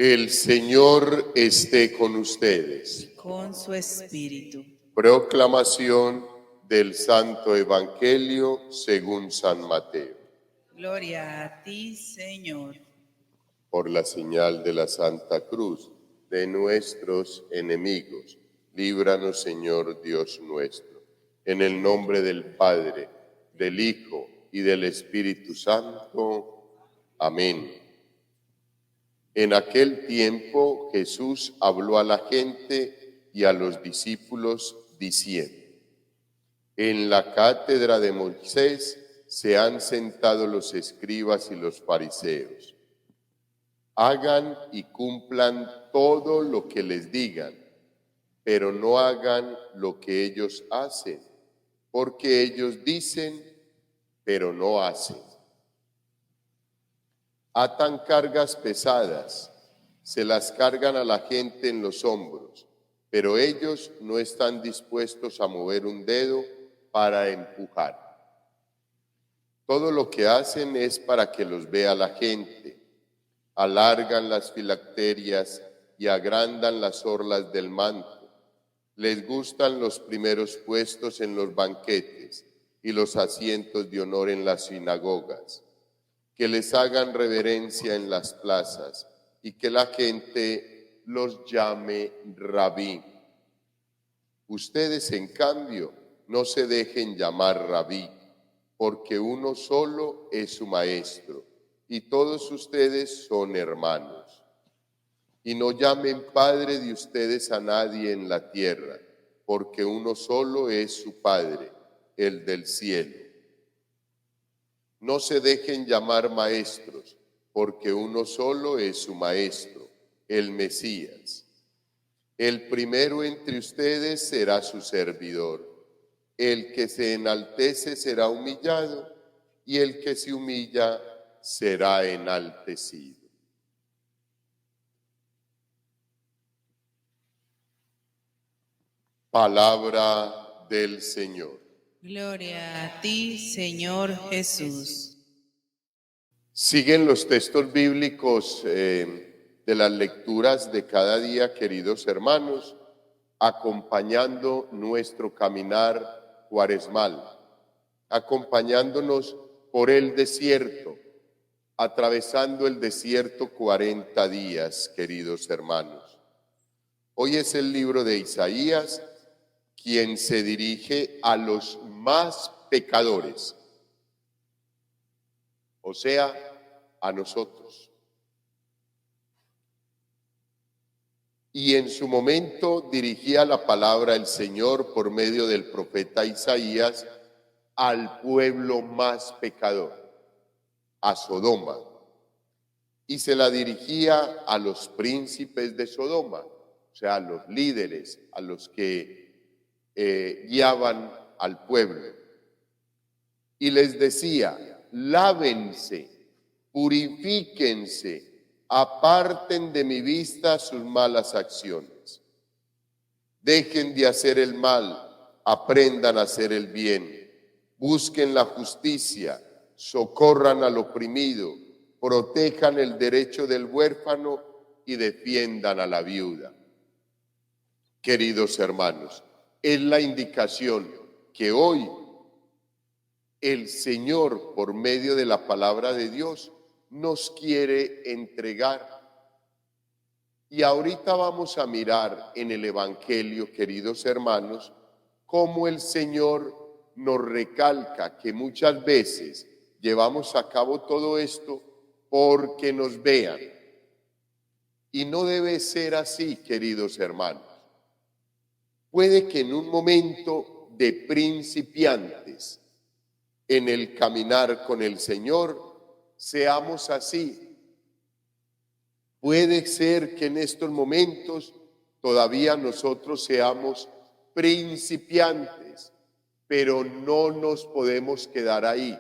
El Señor esté con ustedes. Con su espíritu. Proclamación del Santo Evangelio según San Mateo. Gloria a ti, Señor. Por la señal de la Santa Cruz de nuestros enemigos, líbranos, Señor Dios nuestro. En el nombre del Padre, del Hijo y del Espíritu Santo. Amén. En aquel tiempo Jesús habló a la gente y a los discípulos diciendo: en la cátedra de Moisés se han sentado los escribas y los fariseos. Hagan y cumplan todo lo que les digan, pero no hagan lo que ellos hacen, porque ellos dicen, pero no hacen. Atan cargas pesadas, se las cargan a la gente en los hombros, pero ellos no están dispuestos a mover un dedo para empujar. Todo lo que hacen es para que los vea la gente. Alargan las filacterias y agrandan las orlas del manto. Les gustan los primeros puestos en los banquetes y los asientos de honor en las sinagogas. Que les hagan reverencia en las plazas y que la gente los llame rabí. Ustedes, en cambio, no se dejen llamar rabí, porque uno solo es su maestro, y todos ustedes son hermanos. Y no llamen padre de ustedes a nadie en la tierra, porque uno solo es su Padre, el del cielo. No se dejen llamar maestros, porque uno solo es su maestro, el Mesías. El primero entre ustedes será su servidor. El que se enaltece será humillado, y el que se humilla será enaltecido. Palabra del Señor. Gloria a ti, Señor Jesús. Siguen los textos bíblicos de las lecturas de cada día, queridos hermanos, acompañando nuestro caminar cuaresmal, acompañándonos por el desierto, atravesando el desierto 40 días, queridos hermanos. Hoy es el libro de Isaías, quien se dirige a los más pecadores, o sea, a nosotros. Y en su momento dirigía la palabra el Señor por medio del profeta Isaías al pueblo más pecador, a Sodoma. Y se la dirigía a los príncipes de Sodoma, o sea, a los líderes, a los que guiaban al pueblo. Y les decía: lávense, purifíquense, aparten de mi vista sus malas acciones. Dejen de hacer el mal, aprendan a hacer el bien. Busquen la justicia, socorran al oprimido, protejan el derecho del huérfano y defiendan a la viuda. Queridos hermanos, es la indicación que hoy el Señor, por medio de la palabra de Dios, nos quiere entregar. Y ahorita vamos a mirar en el Evangelio, queridos hermanos, cómo el Señor nos recalca que muchas veces llevamos a cabo todo esto porque nos vean. Y no debe ser así, queridos hermanos. Puede que en un momento de principiantes en el caminar con el Señor seamos así. Puede ser que en estos momentos todavía nosotros seamos principiantes, pero no nos podemos quedar ahí.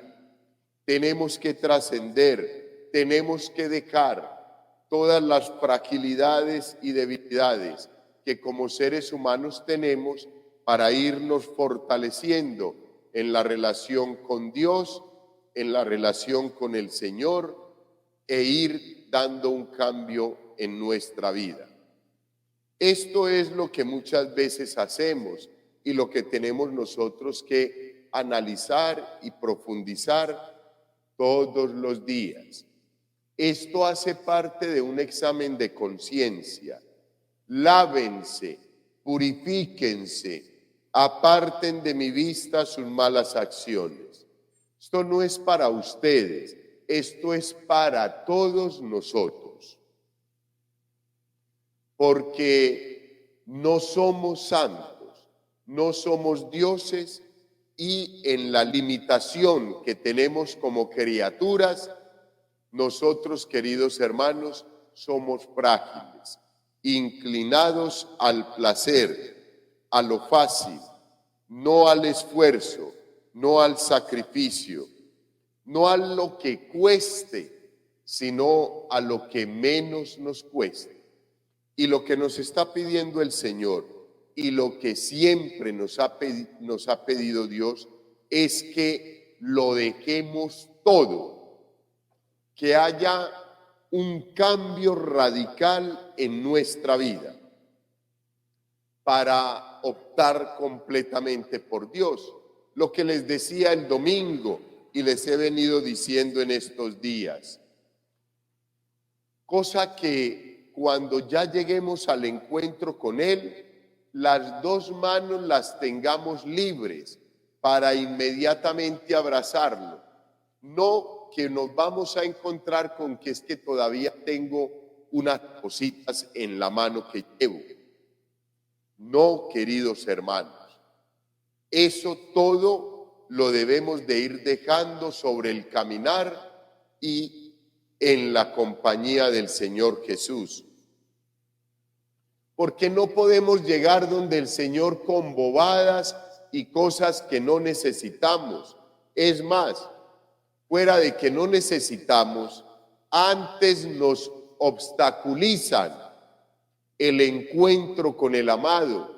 Tenemos que trascender, tenemos que dejar todas las fragilidades y debilidades que como seres humanos tenemos para irnos fortaleciendo en la relación con Dios, en la relación con el Señor, e ir dando un cambio en nuestra vida. Esto es lo que muchas veces hacemos y lo que tenemos nosotros que analizar y profundizar todos los días. Esto hace parte de un examen de conciencia. Lávense, purifíquense, aparten de mi vista sus malas acciones. Esto no es para ustedes, esto es para todos nosotros. Porque no somos santos, no somos dioses y en la limitación que tenemos como criaturas, nosotros, queridos hermanos, somos frágiles, inclinados al placer, a lo fácil, no al esfuerzo, no al sacrificio, no a lo que cueste, sino a lo que menos nos cueste. Y lo que nos está pidiendo el Señor y lo que siempre nos ha pedido Dios es que lo dejemos todo, que haya un cambio radical en nuestra vida para optar completamente por Dios. Lo que les decía el domingo y les he venido diciendo en estos días, cosa que cuando ya lleguemos al encuentro con Él, las dos manos las tengamos libres para inmediatamente abrazarlo. No que nos vamos a encontrar con que es que todavía tengo unas cositas en la mano que llevo. No, queridos hermanos, eso todo lo debemos de ir dejando sobre el caminar y en la compañía del Señor Jesús. Porque no podemos llegar donde el Señor con bobadas y cosas que no necesitamos. Es más, fuera de que no necesitamos, antes nos obstaculizan el encuentro con el amado,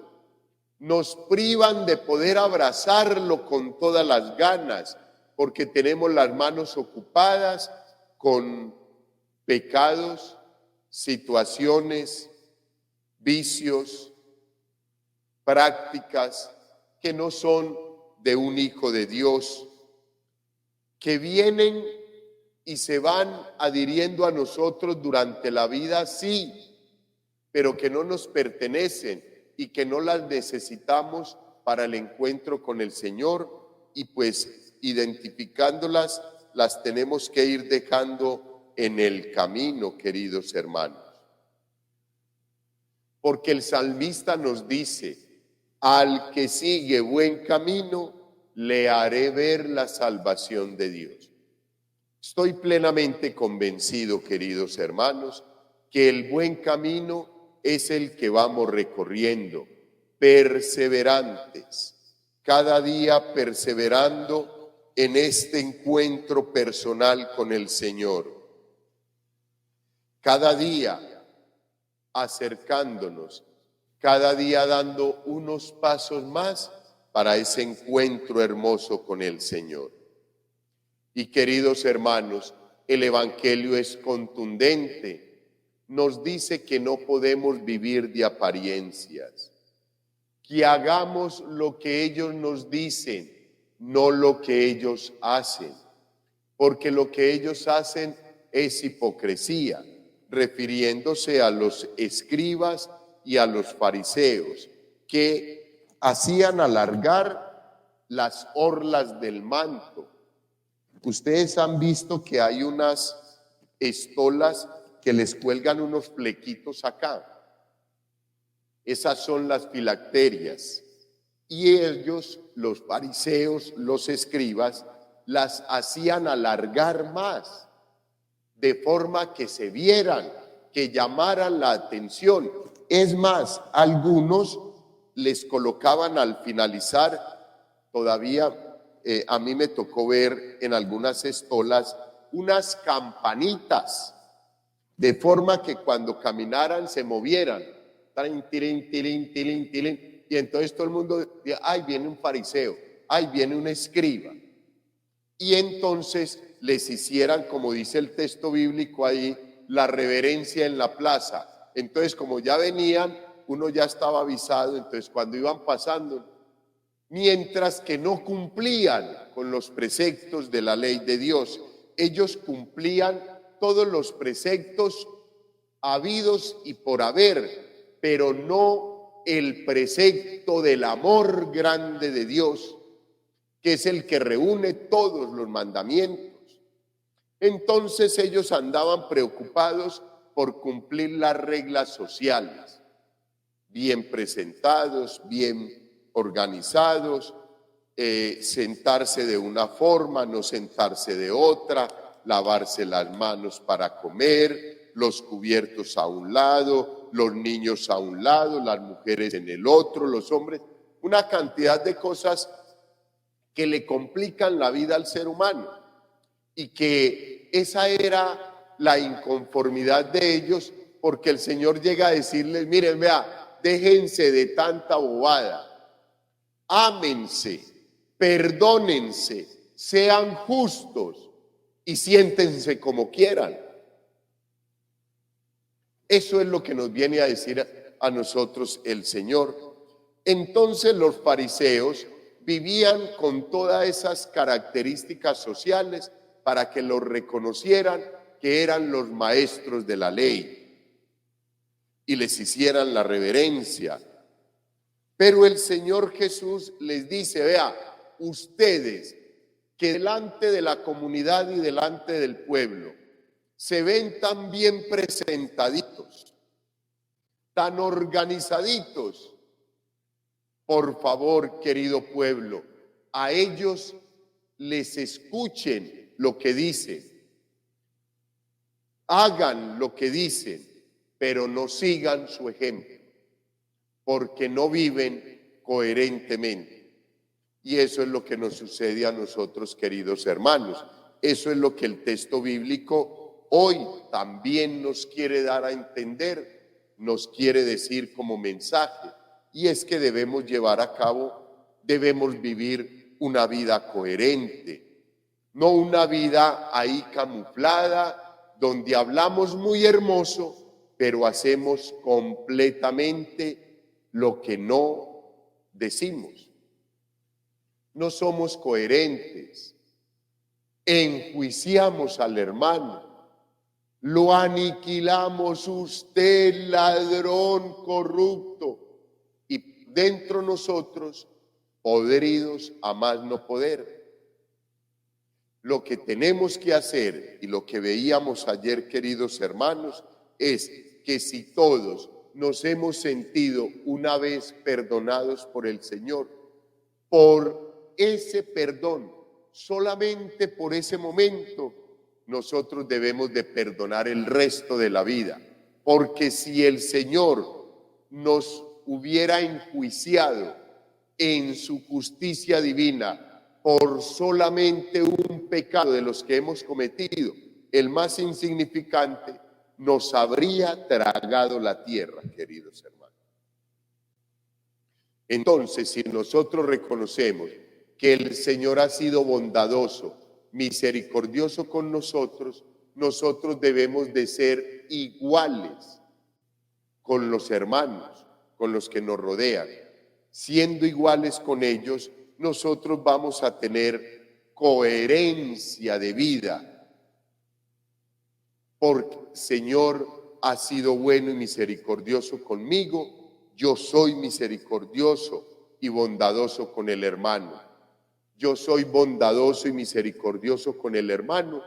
nos privan de poder abrazarlo con todas las ganas, porque tenemos las manos ocupadas con pecados, situaciones, vicios, prácticas que no son de un hijo de Dios, que vienen y se van adhiriendo a nosotros durante la vida, sí, pero que no nos pertenecen y que no las necesitamos para el encuentro con el Señor, y pues identificándolas, las tenemos que ir dejando en el camino, queridos hermanos. Porque el salmista nos dice, al que sigue buen camino, le haré ver la salvación de Dios. Estoy plenamente convencido, queridos hermanos, que el buen camino es el que vamos recorriendo, perseverantes, cada día perseverando en este encuentro personal con el Señor. Cada día acercándonos, cada día dando unos pasos más para ese encuentro hermoso con el Señor. Y queridos hermanos, el Evangelio es contundente. Nos dice que no podemos vivir de apariencias, que hagamos lo que ellos nos dicen, no lo que ellos hacen, porque lo que ellos hacen es hipocresía, refiriéndose a los escribas y a los fariseos, que hacían alargar las orlas del manto. Ustedes han visto que hay unas estolas que les cuelgan unos flequitos acá. Esas son las filacterias. Y ellos, los fariseos, los escribas, las hacían alargar más, de forma que se vieran, que llamaran la atención. Es más, algunos les colocaban al finalizar, todavía a mí me tocó ver en algunas estolas unas campanitas, de forma que cuando caminaran se movieran. Tilín, tilín, tilín, tilín. Y entonces todo el mundo decía, ay, viene un fariseo, ay, viene un escriba. Y entonces les hicieran, como dice el texto bíblico ahí, la reverencia en la plaza. Entonces, como ya venían, uno ya estaba avisado, entonces cuando iban pasando, mientras que no cumplían con los preceptos de la ley de Dios, ellos cumplían todos los preceptos habidos y por haber, pero no el precepto del amor grande de Dios, que es el que reúne todos los mandamientos. Entonces ellos andaban preocupados por cumplir las reglas sociales, bien presentados, bien organizados, sentarse de una forma, no sentarse de otra, lavarse las manos para comer, los cubiertos a un lado, los niños a un lado, las mujeres en el otro, los hombres, una cantidad de cosas que le complican la vida al ser humano, y que esa era la inconformidad de ellos, porque el Señor llega a decirles, miren, vea, déjense de tanta bobada, ámense, perdónense, sean justos y siéntense como quieran. Eso es lo que nos viene a decir a nosotros el Señor. Entonces los fariseos vivían con todas esas características sociales para que los reconocieran que eran los maestros de la ley y les hicieran la reverencia. Pero el Señor Jesús les dice, vea, ustedes que delante de la comunidad y delante del pueblo se ven tan bien presentaditos, tan organizaditos, por favor, querido pueblo, a ellos les escuchen lo que dicen, hagan lo que dicen, pero no sigan su ejemplo, porque no viven coherentemente. Y eso es lo que nos sucede a nosotros, queridos hermanos. Eso es lo que el texto bíblico hoy también nos quiere dar a entender, nos quiere decir como mensaje, y es que debemos llevar a cabo, debemos vivir una vida coherente, no una vida ahí camuflada, donde hablamos muy hermoso, pero hacemos completamente lo que no decimos. No somos coherentes, enjuiciamos al hermano, lo aniquilamos, usted ladrón corrupto, y dentro nosotros podridos a más no poder. Lo que tenemos que hacer, y lo que veíamos ayer, queridos hermanos, es que si todos nos hemos sentido una vez perdonados por el Señor, por ese perdón, solamente por ese momento, nosotros debemos de perdonar el resto de la vida, porque si el Señor nos hubiera enjuiciado en su justicia divina por solamente un pecado de los que hemos cometido, el más insignificante, nos habría tragado la tierra, queridos hermanos. Entonces, si nosotros reconocemos que el Señor ha sido bondadoso, misericordioso con nosotros, nosotros debemos de ser iguales con los hermanos, con los que nos rodean. Siendo iguales con ellos, nosotros vamos a tener coherencia de vida, porque el Señor ha sido bueno y misericordioso conmigo, yo soy misericordioso y bondadoso con el hermano. Yo soy bondadoso y misericordioso con el hermano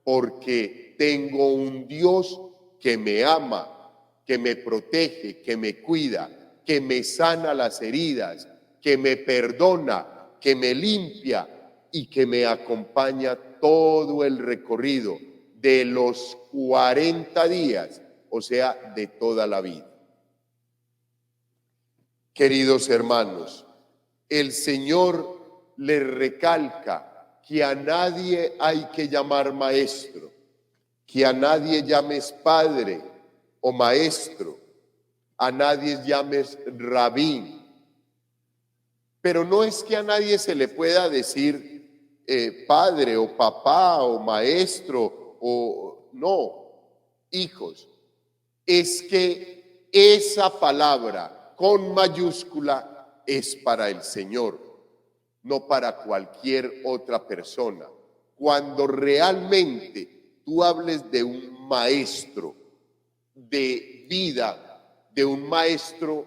porque tengo un Dios que me ama, que me protege, que me cuida, que me sana las heridas, que me perdona, que me limpia y que me acompaña todo el recorrido de los 40 días, o sea, de toda la vida. Queridos hermanos, el Señor les recalca que a nadie hay que llamar maestro, que a nadie llames padre o maestro, a nadie llames rabí. Pero no es que a nadie se le pueda decir padre o papá o maestro, o no. hijos, es que esa palabra con mayúscula es para el Señor, no para cualquier otra persona. Cuando realmente tú hables de un maestro de vida, de un maestro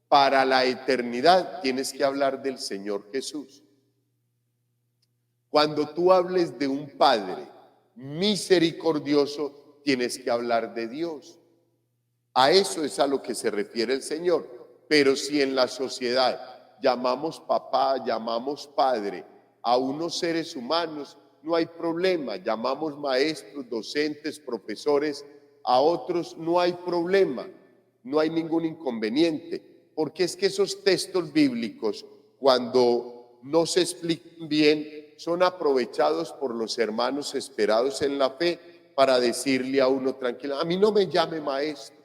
para la eternidad, tienes que hablar del Señor Jesús. Cuando tú hables de un Padre misericordioso, tienes que hablar de Dios. A eso es a lo que se refiere el Señor. Pero si en la sociedad llamamos papá, llamamos padre a unos seres humanos, no hay problema. Llamamos maestros, docentes, profesores a otros, no hay problema. No hay ningún inconveniente. Porque es que esos textos bíblicos, cuando no se explican bien, son aprovechados por los hermanos esperados en la fe para decirle a uno tranquilo, a mí no me llame maestro.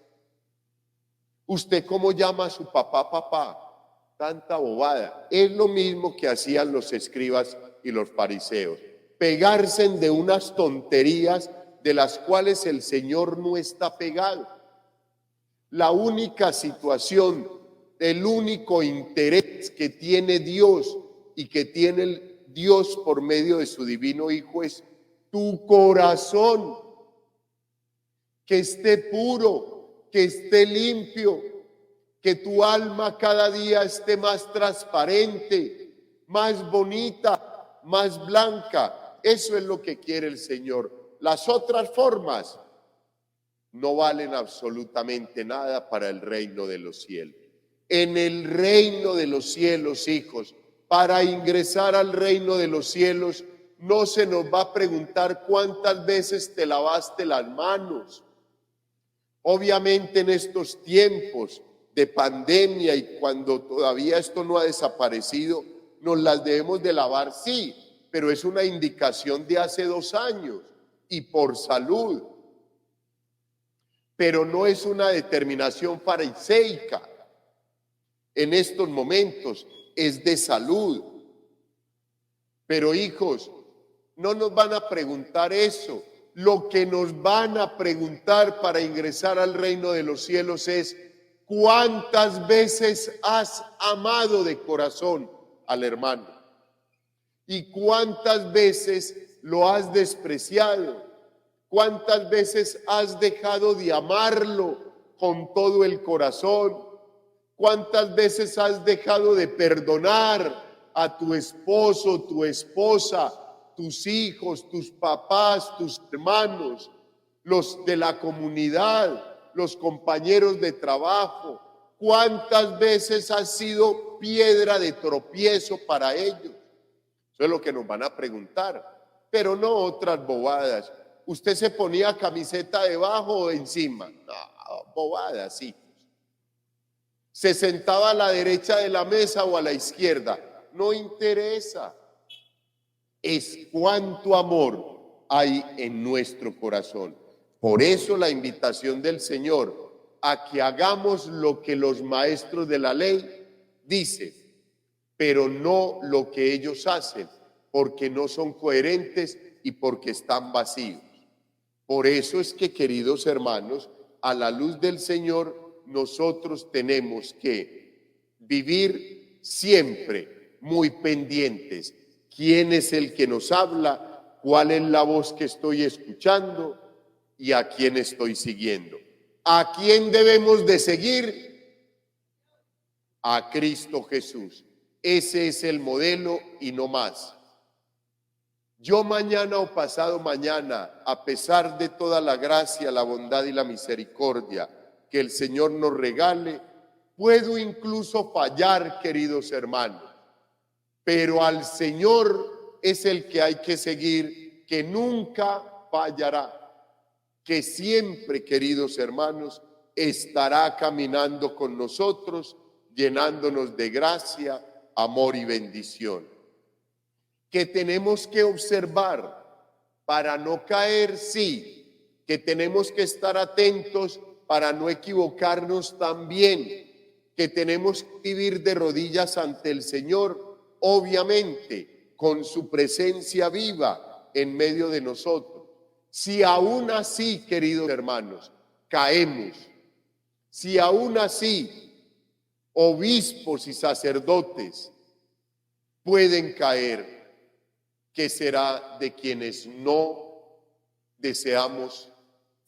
¿Usted cómo llama a su papá, papá? Tanta bobada. Es lo mismo que hacían los escribas y los fariseos. Pegarse de unas tonterías de las cuales el Señor no está pegado. La única situación, el único interés que tiene Dios y que tiene el Dios por medio de su divino Hijo es tu corazón, que esté puro, que esté limpio, que tu alma cada día esté más transparente, más bonita, más blanca. Eso es lo que quiere el Señor. Las otras formas no valen absolutamente nada para el reino de los cielos. En el reino de los cielos, hijos, para ingresar al reino de los cielos, no se nos va a preguntar cuántas veces te lavaste las manos. Obviamente en estos tiempos de pandemia y cuando todavía esto no ha desaparecido, nos las debemos de lavar, sí, pero es una indicación de hace 2 años y por salud. Pero no es una determinación fariseica. En estos momentos es de salud. Pero hijos, no nos van a preguntar eso. Lo que nos van a preguntar para ingresar al reino de los cielos es ¿cuántas veces has amado de corazón al hermano? ¿Y cuántas veces lo has despreciado? ¿Cuántas veces has dejado de amarlo con todo el corazón? ¿Cuántas veces has dejado de perdonar a tu esposo, tu esposa, tus hijos, tus papás, tus hermanos, los de la comunidad, los compañeros de trabajo? ¿Cuántas veces has sido piedra de tropiezo para ellos? Eso es lo que nos van a preguntar, pero no otras bobadas. ¿Usted se ponía camiseta debajo o encima? No, bobadas, sí. ¿Se sentaba a la derecha de la mesa o a la izquierda? No interesa. Es cuánto amor hay en nuestro corazón. Por eso la invitación del Señor a que hagamos lo que los maestros de la ley dicen, pero no lo que ellos hacen, porque no son coherentes y porque están vacíos. Por eso es que, queridos hermanos, a la luz del Señor, nosotros tenemos que vivir siempre muy pendientes. ¿Quién es el que nos habla? ¿Cuál es la voz que estoy escuchando? ¿Y a quién estoy siguiendo? ¿A quién debemos de seguir? A Cristo Jesús. Ese es el modelo y no más. Yo mañana o pasado mañana, a pesar de toda la gracia, la bondad y la misericordia que el Señor nos regale, puedo incluso fallar, queridos hermanos, pero al Señor es el que hay que seguir, que nunca fallará, que siempre, queridos hermanos, estará caminando con nosotros, llenándonos de gracia, amor y bendición. Que tenemos que observar para no caer, sí, que tenemos que estar atentos para no equivocarnos también, que tenemos que vivir de rodillas ante el Señor, obviamente, con su presencia viva en medio de nosotros, si aún así, queridos hermanos, caemos, si aún así obispos y sacerdotes pueden caer, ¿qué será de quienes no deseamos,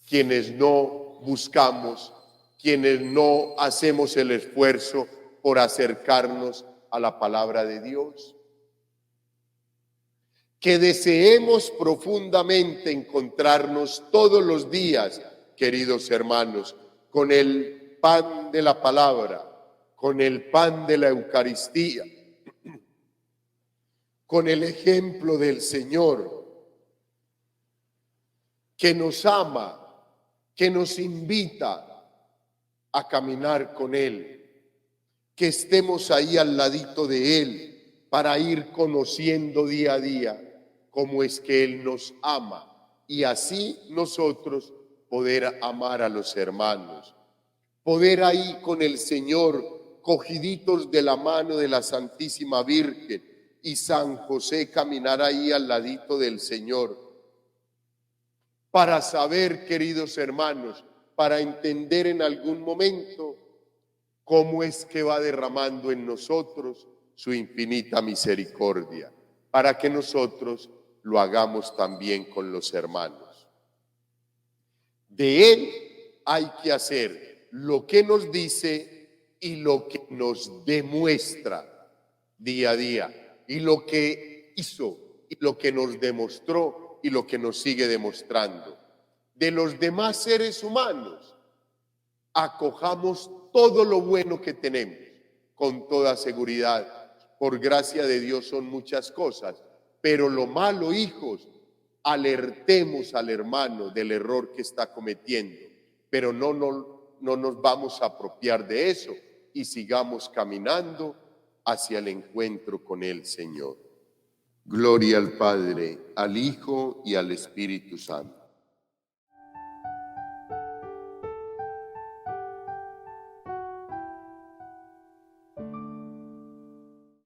quienes no buscamos, quienes no hacemos el esfuerzo por acercarnos a la palabra de Dios? Que deseemos profundamente encontrarnos todos los días, queridos hermanos, con el pan de la palabra, con el pan de la Eucaristía, con el ejemplo del Señor, que nos ama, que nos invita a caminar con Él, que estemos ahí al ladito de Él para ir conociendo día a día cómo es que Él nos ama y así nosotros poder amar a los hermanos, poder ahí con el Señor, cogiditos de la mano de la Santísima Virgen y San José, caminar ahí al ladito del Señor, para saber, queridos hermanos, para entender en algún momento cómo es que va derramando en nosotros su infinita misericordia, para que nosotros lo hagamos también con los hermanos. De Él hay que hacer lo que nos dice y lo que nos demuestra día a día, y lo que hizo y lo que nos demostró y lo que nos sigue demostrando. De los demás seres humanos, acojamos todo lo bueno que tenemos con toda seguridad. Por gracia de Dios son muchas cosas, pero lo malo, hijos, alertemos al hermano del error que está cometiendo, pero no nos vamos a apropiar de eso y sigamos caminando hacia el encuentro con el Señor. Gloria al Padre, al Hijo y al Espíritu Santo.